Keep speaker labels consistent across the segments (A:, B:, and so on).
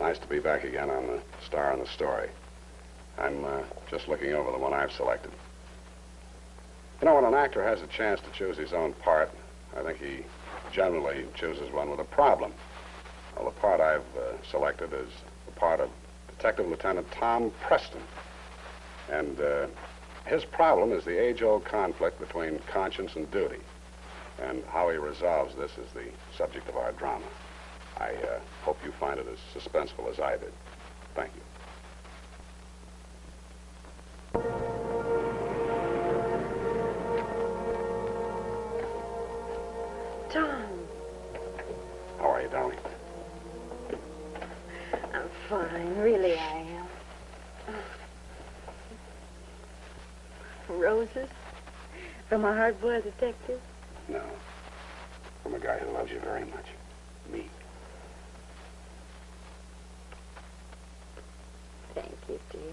A: Nice to be back again on the star and the story. I'm just looking over the one I've selected. You know, when an actor has a chance to choose his own part, I think he generally chooses one with a problem. Well, the part I've selected is the part of Detective Lieutenant Tom Preston. And his problem is the age-old conflict between conscience and duty. And how he resolves this is the subject of our drama. I hope you find it as suspenseful as I did. Thank you.
B: Tom.
A: How are you, darling?
B: I'm fine. Really, I am. Roses? From a hard-boiled detective?
A: No. From a guy who loves you very much. Me.
B: Thank you, dear.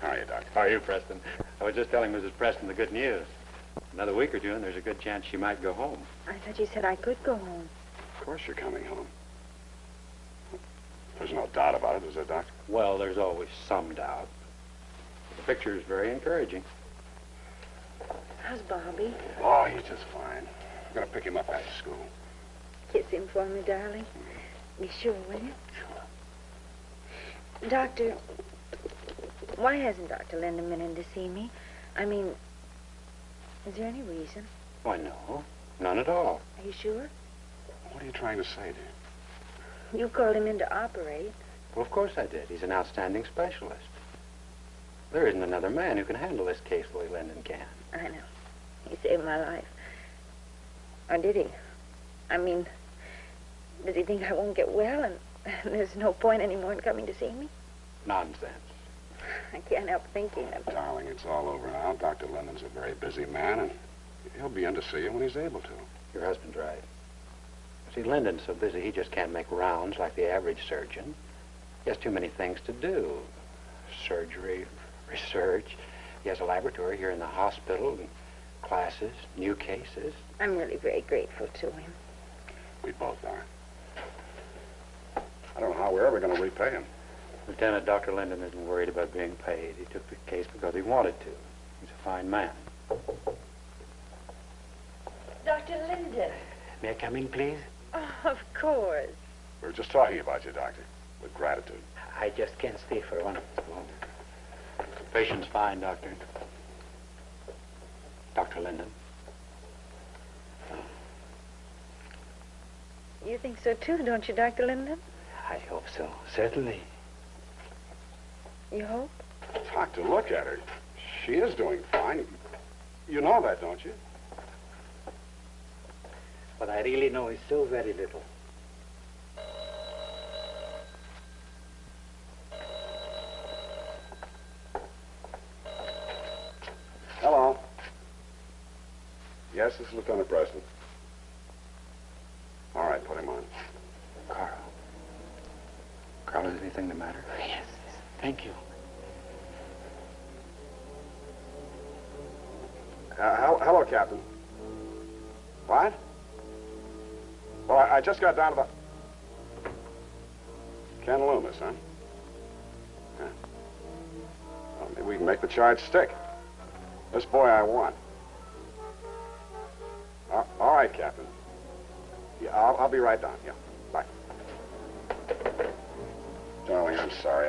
A: How are you, Doc?
C: How are you, Preston? I was just telling Mrs. Preston the good news. Another week or two, and there's a good chance she might go home.
B: I thought you said I could go home.
A: Of course you're coming home. There's no doubt about it, is there, Doc?
C: Well, there's always some doubt. The picture is very encouraging.
B: How's Bobby?
A: Oh, he's just fine. I'm going to pick him up after school.
B: Kiss him for me, darling. Be sure, will you? Sure. Doctor, why hasn't Dr. Linden been in to see me? I mean, is there any reason?
C: Why, no. None at all.
B: Are you sure?
A: What are you trying to say, dear?
B: You called him in to operate.
C: Well, of course I did. He's an outstanding specialist. There isn't another man who can handle this case the way Linden can.
B: I know. He saved my life. Or did he? I mean, does he think I won't get well and there's no point anymore in coming to see me?
C: Nonsense.
B: I can't help thinking of...
A: Darling, it's all over now. Dr. Linden's a very busy man, and he'll be in to see you when he's able to.
C: Your husband's right. See, Linden's so busy he just can't make rounds like the average surgeon. He has too many things to do. Surgery, research. He has a laboratory here in the hospital, and classes, new cases.
B: I'm really very grateful to him.
A: We both are. I don't know how we're ever going to repay him.
C: Lieutenant, Dr. Linden isn't worried about being paid. He took the case because he wanted to. He's a fine man.
B: Dr. Linden.
C: May I come in, please?
B: Oh, of course.
A: We were just talking about you, Doctor, with gratitude.
C: I just can't stay for one. Patient's fine, Doctor. Dr. Linden.
B: You think so, too, don't you, Dr. Linden?
C: I hope so, certainly.
B: You hope?
A: Doctor, look at her. She is doing fine. You know that, don't you?
C: What I really know is so very little.
A: Hello. Yes, this is Lieutenant Preston. All right, put him on.
C: Carl. Carl, is anything the matter?
D: Yes, thank you.
A: Hello, Captain. What? Well, I just got down to the... Ken Loomis, huh? Yeah. Well, maybe we can make the charge stick. This boy I want. All right, Captain. Yeah, I'll be right down. Yeah, bye. Darling, I'm sorry.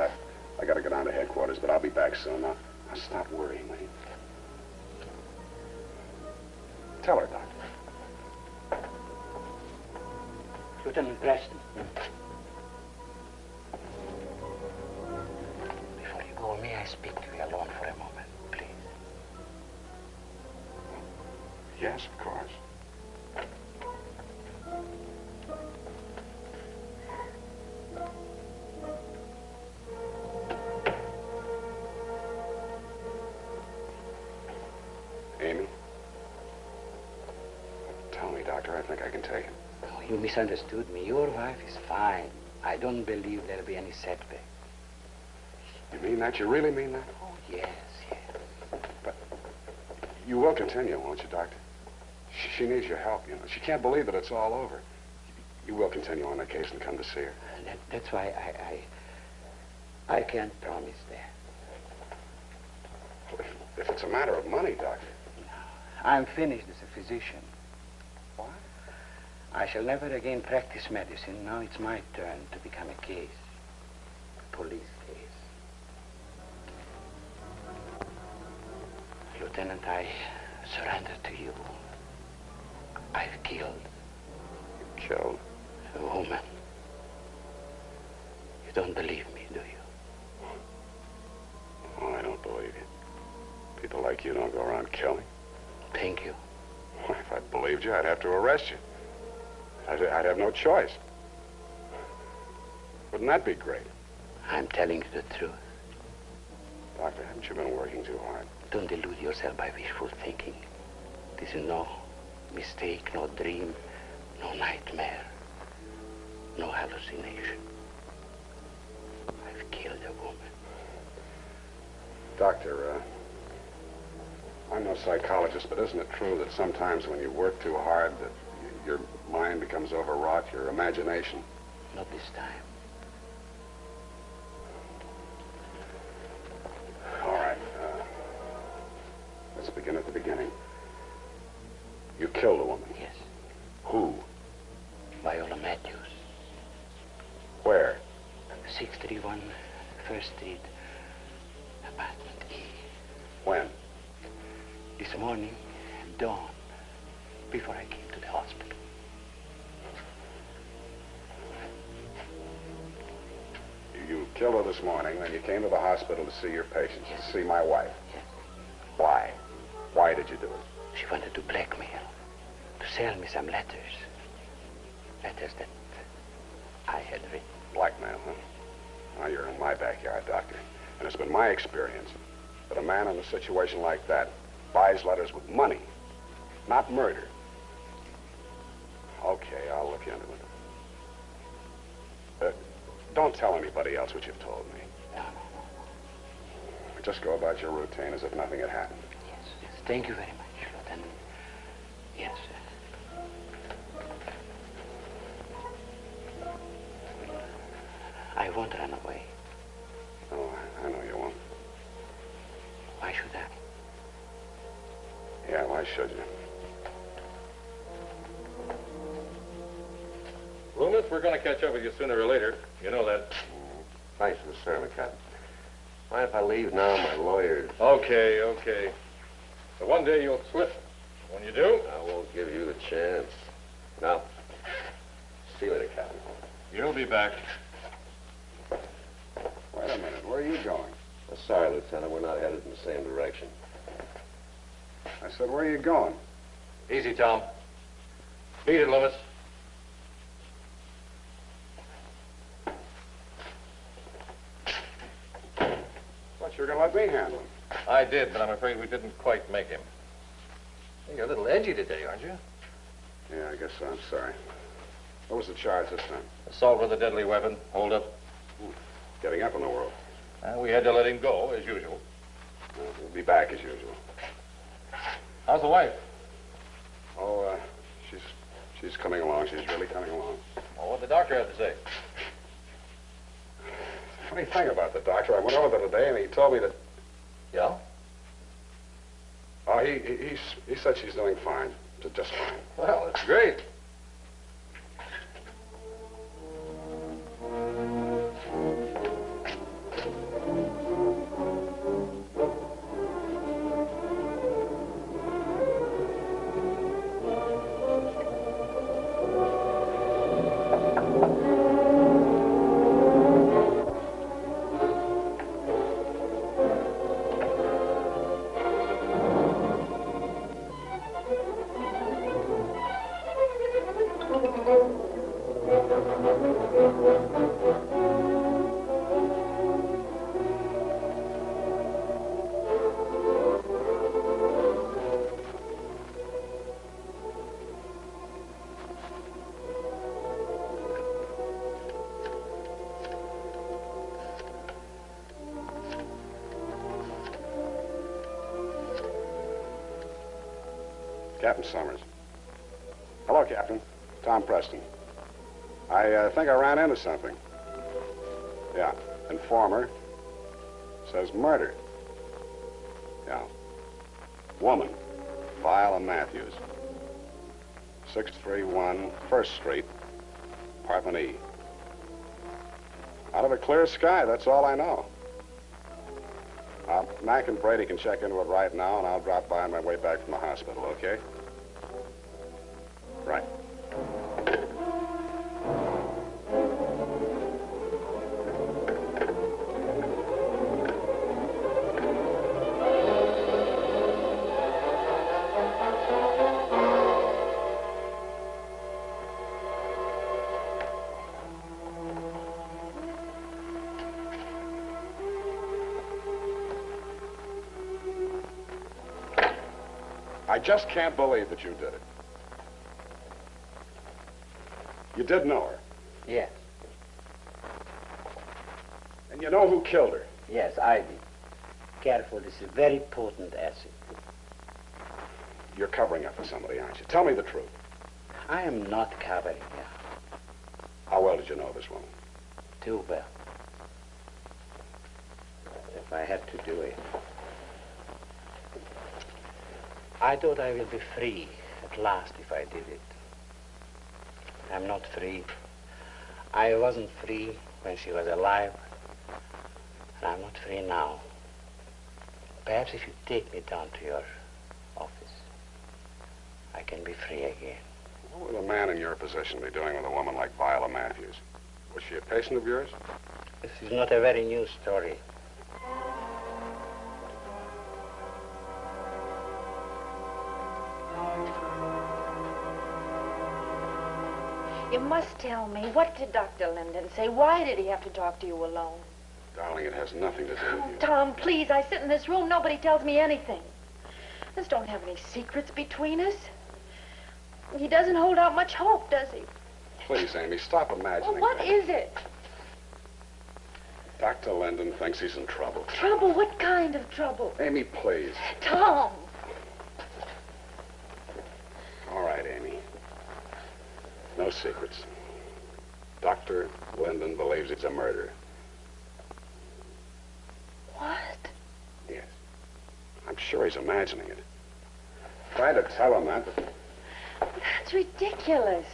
A: I got to go down to headquarters, but I'll be back soon. Now stop worrying, will you? Tell her, Doctor.
D: Lieutenant Preston. Before you go, may I speak to you alone for a moment, please?
A: Yes, of course. Amy? Tell me, Doctor, I think I can take it.
D: Oh, you misunderstood me. Your wife is fine. I don't believe there'll be any setback.
A: You mean that? You really mean that?
D: Oh, yes, yes.
A: But you will continue, won't you, Doctor? She needs your help, you know. She can't believe that it's all over. You will continue on the case and come to see her.
D: That's why I can't promise that.
A: Well, if it's a matter of money, Doctor.
D: I'm finished as a physician.
A: What?
D: I shall never again practice medicine. Now it's my turn to become a case. A police case. Lieutenant, I surrender to you. I've killed.
A: You killed?
D: A woman. You don't believe me, do you?
A: Oh, I don't believe you. People like you don't go around killing.
D: Thank you.
A: Well, if I believed you, I'd have to arrest you. I'd have no choice. Wouldn't that be great?
D: I'm telling you the truth.
A: Doctor, haven't you been working too hard?
D: Don't delude yourself by wishful thinking. This is no mistake, no dream, no nightmare, no hallucination. I've killed a woman.
A: Doctor, I'm no psychologist, but isn't it true that sometimes when you work too hard, that your mind becomes overwrought, your imagination?
D: Not this time.
A: All right. Let's begin at the beginning. You killed a woman.
D: Yes.
A: Who?
D: Viola Matthews.
A: Where?
D: 631 First Street, apartment E.
A: When?
D: This morning, dawn, before I came to the hospital.
A: You killed her this morning, then you came to the hospital to see your patients,
D: Yes.
A: to see my wife.
D: Yes.
A: Why? Why did you do it?
D: She wanted to blackmail, to sell me some letters. Letters that I had written.
A: Blackmail, huh? Now you're in my backyard, Doctor. And it's been my experience that a man in a situation like that buys letters with money, not murder. Okay, I'll look into it. Don't tell anybody else what you've told me.
D: No.
A: Just go about your routine as if nothing had happened.
D: Yes. Thank you very much, Lieutenant. Yes, I won't run away.
A: Oh, I know you won't.
D: Why should I?
A: Yeah, why should you?
E: Loomis, we're going to catch up with you sooner or later. You know that.
F: Thanks for the sermon, Captain. Mind if I leave now? My lawyers.
E: Okay. So one day you'll slip. When you do,
F: I won't give you the chance. Now, see you later, Captain.
E: you'll be back.
A: Wait a minute, where are you going?
F: Sorry, Lieutenant, we're not headed in the same direction.
A: I said, where are you going?
E: Easy, Tom. Beat it, Loomis.
A: Thought you were going to let me handle him.
E: I did, but I'm afraid we didn't quite make him. Hey, you're a little edgy today, aren't you?
A: Yeah, I guess so. I'm sorry. What was the charge this time?
E: Assault with a deadly weapon, hold up.
A: Getting up in the world.
E: We had to let him go, as usual.
A: We'll be back as usual.
E: How's the wife?
A: Oh, she's coming along. She's really coming along.
E: Well, what'd the doctor have to say?
A: Funny thing about the doctor, I went over there today and he told me that...
E: Yeah?
A: Oh, he said she's doing fine. Just fine.
E: Well, that's great.
A: Captain Sommers. Hello, Captain. Tom Preston. I think I ran into something. Yeah. Informer says murder. Yeah. Woman. Viola Matthews. 631 First Street, apartment E. Out of a clear sky, that's all I know. Mac and Brady can check into it right now, and I'll drop by on my way back from the hospital, okay? Right. I just can't believe that you did it. You did know her.
C: Yes.
A: And you know who killed her.
G: Yes, I did. Careful, this is very potent acid.
A: You're covering up for somebody, aren't you? Tell me the truth.
G: I am not covering up.
A: How well did you know this woman?
G: Too well. If I had to do it. I thought I will be free at last if I did it. I'm not free. I wasn't free when she was alive, and I'm not free now. Perhaps if you take me down to your office, I can be free again.
A: What would a man in your position be doing with a woman like Viola Matthews? Was she a patient of yours?
G: This is not a very new story.
B: You must tell me, what did Dr. Linden say? Why did he have to talk to you alone?
A: Darling, it has nothing to do with you.
B: Tom, please, I sit in this room, nobody tells me anything. Let's don't have any secrets between us. He doesn't hold out much hope, does he?
A: Please, Amy, stop imagining
B: Well, what
A: things.
B: is it?
A: Dr. Linden thinks he's in trouble.
B: Trouble? What kind of trouble?
A: Amy, please.
B: Tom!
A: All right, Amy. No secrets. Dr. Linden believes it's a murder.
B: What?
A: Yes. I'm sure he's imagining it. Try to tell him that, but
B: That's ridiculous.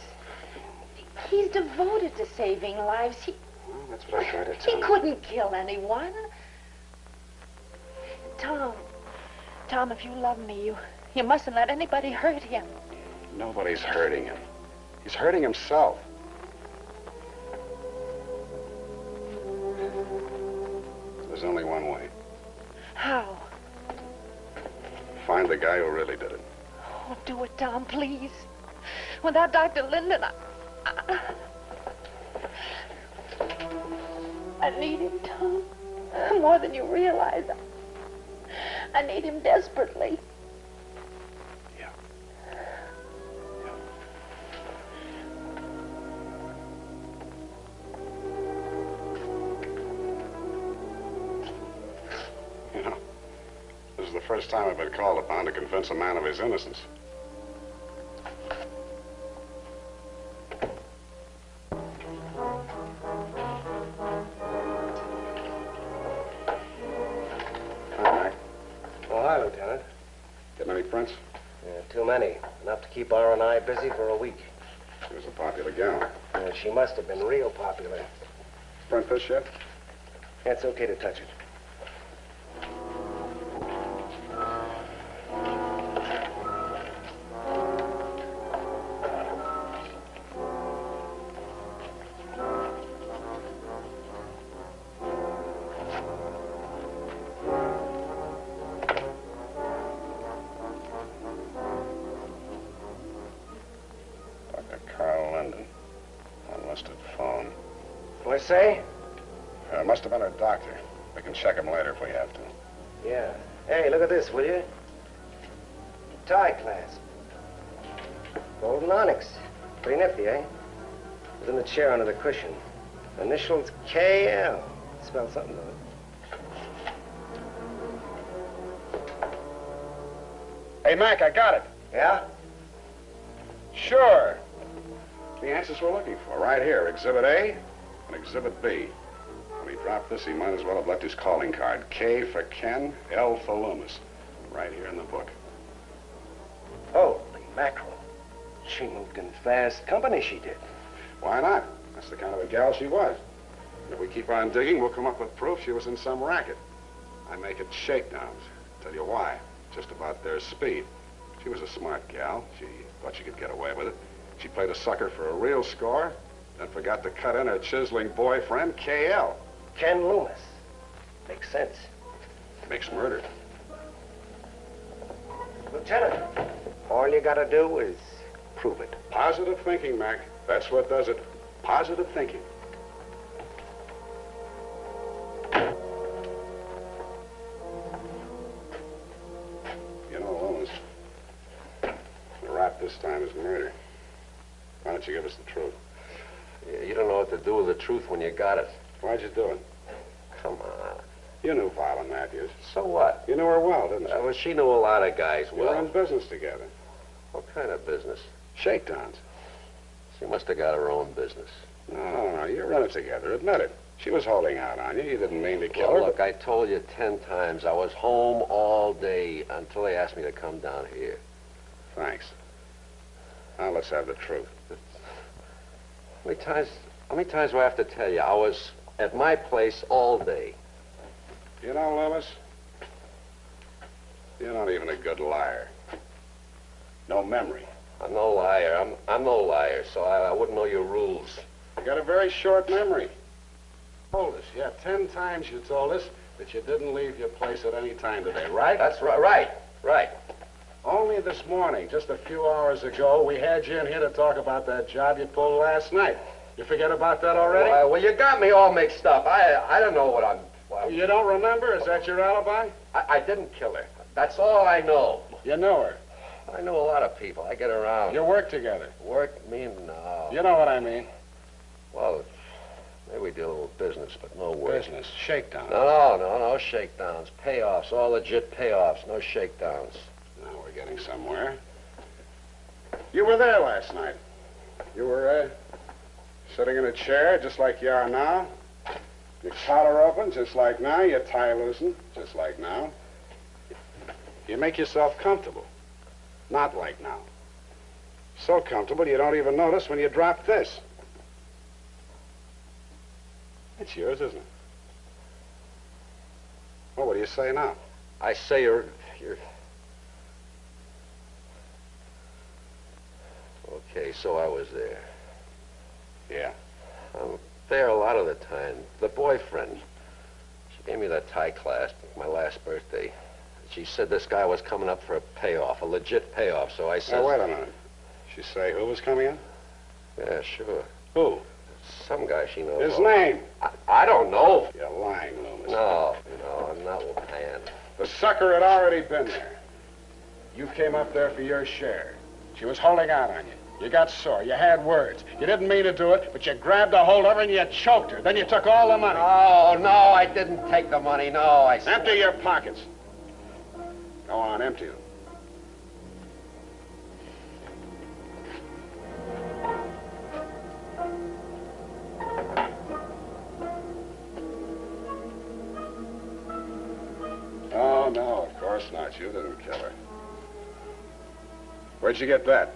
B: He's devoted to saving lives.
A: well, that's what I try to tell
B: He
A: him.
B: couldn't kill anyone. Tom, if you love me, you mustn't let anybody hurt him.
A: Nobody's hurting him. He's hurting himself. There's only one way.
B: How?
A: Find the guy who really did it.
B: Oh, do it, Tom, please. Without Dr. Linden, I need him, Tom. More than you realize. I need him desperately.
A: Yeah. You know, this is the first time I've been called upon to convince a man of his innocence. Prince?
F: Yeah, too many. Enough to keep R&I busy for a week.
A: She was a popular gal.
F: Yeah, she must have been real popular.
A: Burnt fish yet?
F: Yeah, it's okay to touch it. Say?
A: Must have been her doctor. We can check him later if we have to.
F: Yeah. Hey, look at this, will you? Tie clasp. Golden onyx. Pretty nifty, eh? It was in the chair under the cushion. Initials KL. Spelled something, though.
A: Hey, Mac, I got it.
F: Yeah?
A: Sure. The answers we're looking for, right here. Exhibit A and Exhibit B. When he dropped this, he might as well have left his calling card. K for Ken, L for Loomis. Right here in the book.
F: Holy mackerel. She moved in fast company, she did.
A: Why not? That's the kind of a gal she was. If we keep on digging, we'll come up with proof she was in some racket. I make it shakedowns. Tell you why. Just about their speed. She was a smart gal. She thought she could get away with it. She played a sucker for a real score, then forgot to cut in her chiseling boyfriend, KL.
F: Ken Loomis. Makes sense.
A: Makes murder.
F: Lieutenant, all you gotta do is prove it.
A: Positive thinking, Mac. That's what does it. Positive thinking. You know, Loomis, the rap this time is murder. Why don't you give us the truth?
H: You don't know what to do with the truth when you got it.
A: Why'd you do it?
H: Come on.
A: You knew Viola Matthews.
H: So what?
A: You knew her well, didn't you?
H: Well, she knew a lot of guys
A: You were
H: well.
A: in business together.
H: What kind of business?
A: Shakedowns.
H: She must have got her own business.
A: No, you're in it together. Admit it. She was holding out on you. You didn't mean to kill
H: Well,
A: her.
H: look, I told you 10 times I was home all day until they asked me to come down here.
A: Thanks. Now let's have the truth.
H: How many times do I have to tell you? I was at my place all day.
A: You know, Loomis, you're not even a good liar. No memory.
H: I'm no liar. I'm no liar, so I wouldn't know your rules.
A: You got a very short memory. Told us, 10 times you told us that you didn't leave your place at any time today, right?
H: That's right. Right.
A: Only this morning, just a few hours ago, we had you in here to talk about that job you pulled last night. You forget about that already?
H: Well, you got me all mixed up. I don't know what I'm... Well,
A: You don't remember? Is that your alibi?
H: I didn't kill her. That's all I know.
A: You know her.
H: I know a lot of people. I get around.
A: You work together.
H: Work? Me? No.
A: You know what I mean.
H: Well, maybe we do a little business, but no work.
A: Business. Shakedown.
H: No shakedowns. Payoffs. All legit payoffs. No shakedowns.
A: Now we're getting somewhere. You were there last night. You were, sitting in a chair just like you are now. Your collar open just like now. Your tie loosened just like now. You make yourself comfortable. Not like now. So comfortable you don't even notice when you drop this. It's yours, isn't it? Well, what do you say now?
H: I say you're... Okay, so I was there.
A: Yeah.
H: I'm there a lot of the time. The boyfriend. She gave me that Thai class my last birthday. She said this guy was coming up for a payoff, a legit payoff, so I said...
A: Now, wait a minute. She say who was coming in?
H: Yeah, sure.
A: Who?
H: Some guy she knows.
A: His name?
H: I don't know.
A: You're lying, Loomis.
H: No, I'm not lying.
A: The sucker had already been there. You came up there for your share. She was holding out on you. You got sore. You had words. You didn't mean to do it, but you grabbed a hold of her and you choked her. Then you took all the money.
H: Oh, no, I didn't take the money. No, I...
A: Empty your pockets. Go on, empty them. Oh, no, of course not. You didn't kill her. Where'd you get that?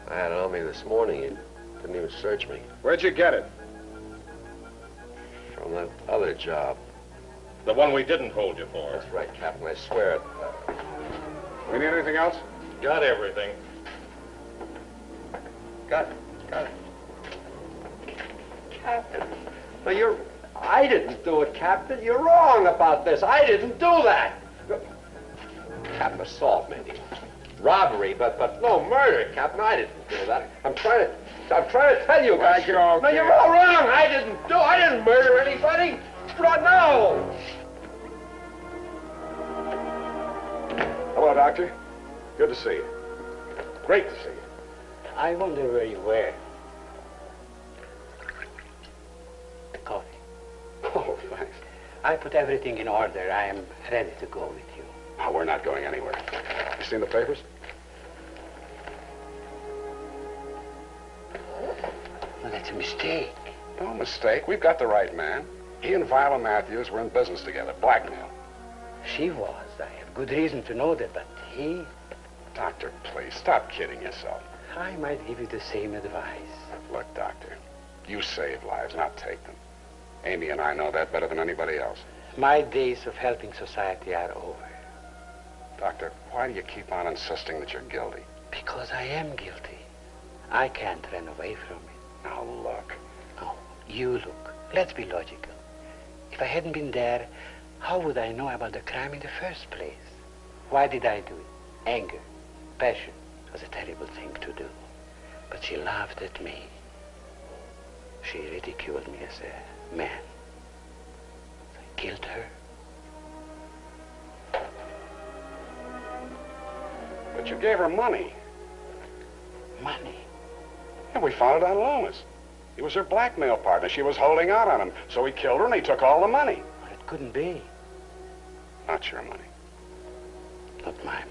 H: I had it on me this morning. You didn't even search me.
A: Where'd you get it?
H: From that other job.
E: The one we didn't hold you for.
H: That's right, Captain. I swear it.
A: We need anything else?
E: Got everything.
H: Got it. Captain. No, I didn't do it, Captain. You're wrong about this. I didn't do that. Captain, assault, maybe. Robbery, but no murder, Captain. I didn't do that. I'm trying to tell you guys.
A: Okay.
H: No, you're all wrong. I didn't murder anybody. No.
A: Hello, Doctor. Good to see you. Great to see you.
G: I wonder where you were. Coffee.
A: Oh, thanks.
G: I put everything in order. I am ready to go with you.
A: Oh, we're not going anywhere. You seen the papers?
G: It's a mistake.
A: No mistake. We've got the right man. He and Viola Matthews were in business together. Blackmail.
G: She was. I have good reason to know that, but he...
A: Doctor, please, stop kidding yourself.
G: I might give you the same advice.
A: Look, Doctor, you save lives, not take them. Amy and I know that better than anybody else.
G: My days of helping society are over.
A: Doctor, why do you keep on insisting that you're guilty?
G: Because I am guilty. I can't run away from it.
A: Now, look.
G: No, you look. Let's be logical. If I hadn't been there, how would I know about the crime in the first place? Why did I do it? Anger, passion was a terrible thing to do. But she laughed at me. She ridiculed me as a man. I killed her.
A: But you gave her money.
G: Money?
A: And we found it on Loomis. He was her blackmail partner. She was holding out on him. So he killed her and he took all the money.
G: Well, it couldn't be.
A: Not your money.
G: Not my money.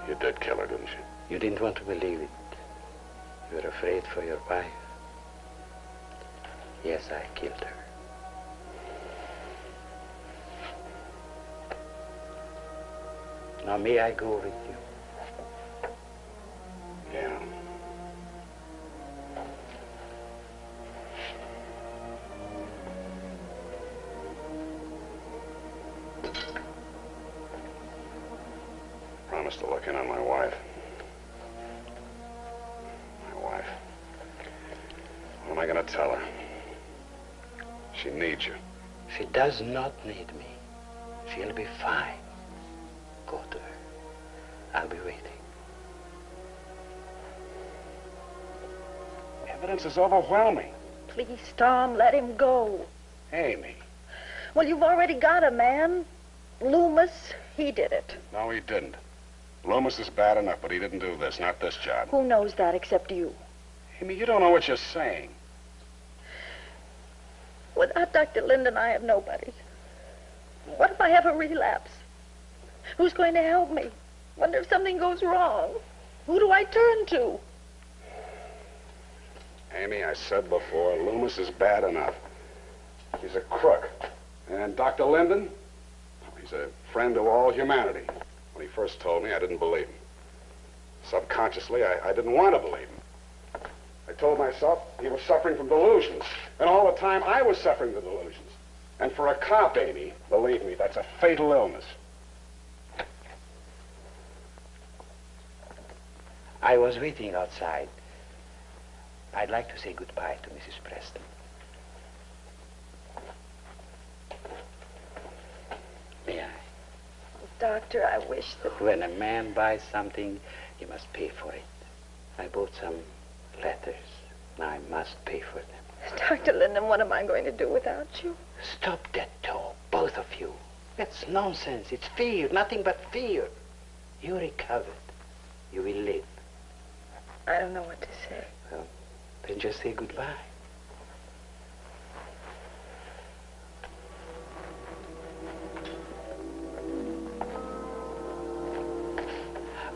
A: You did kill her, didn't you?
G: You didn't want to believe it. You were afraid for your wife. Yes, I killed her. Now, may I go with you?
A: Yeah. Promise to look in on my wife. My wife. What am I going to tell her? She needs you.
G: She does not need me. She'll be fine. Go to her. I'll be waiting.
A: Evidence is overwhelming.
B: Please, Tom, let him go.
A: Amy.
B: Well, you've already got a man. Loomis, he did it.
A: No, he didn't. Loomis is bad enough, but he didn't do this, not this job.
B: Who knows that except you?
A: Amy, you don't know what you're saying.
B: Without Dr. Linden, I have nobody. What if I have a relapse? Who's going to help me? Wonder if something goes wrong. Who do I turn to?
A: Amy, I said before, Loomis is bad enough. He's a crook. And Dr. Linden, he's a friend of all humanity. When he first told me, I didn't believe him. Subconsciously, I didn't want to believe him. I told myself he was suffering from delusions. And all the time, I was suffering the delusions. And for a cop, Amy, believe me, that's a fatal illness.
G: I was waiting outside. I'd like to say goodbye to Mrs. Preston. May I?
B: Doctor, I wish that...
G: When a man buys something, he must pay for it. I bought some letters. Now I must pay for them.
B: Dr. Linden, what am I going to do without you?
G: Stop that talk, both of you. That's nonsense. It's fear, nothing but fear. You recovered. You will live.
B: I don't know what to say.
G: Well, then just say goodbye.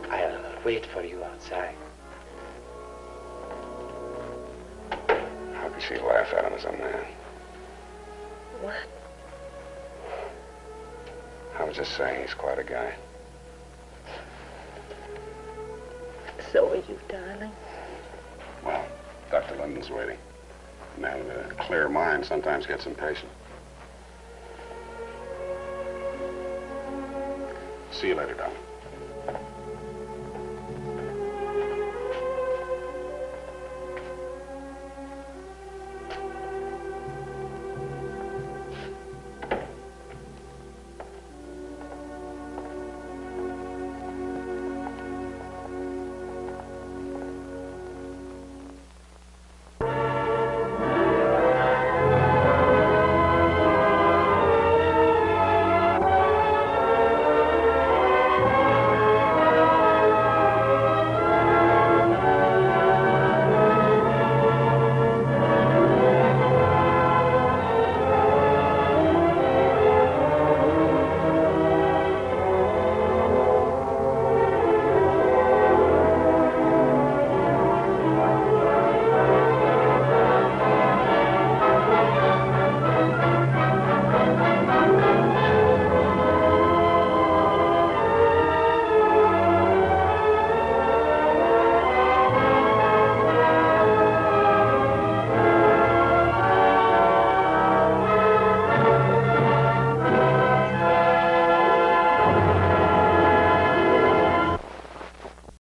G: I'll wait for you outside.
A: How could she laugh at him as a man?
B: What?
A: I was just saying he's quite a guy.
B: So are you, darling.
A: Well, Dr. Linden's waiting. A man with a clear mind sometimes gets impatient. See you later, darling.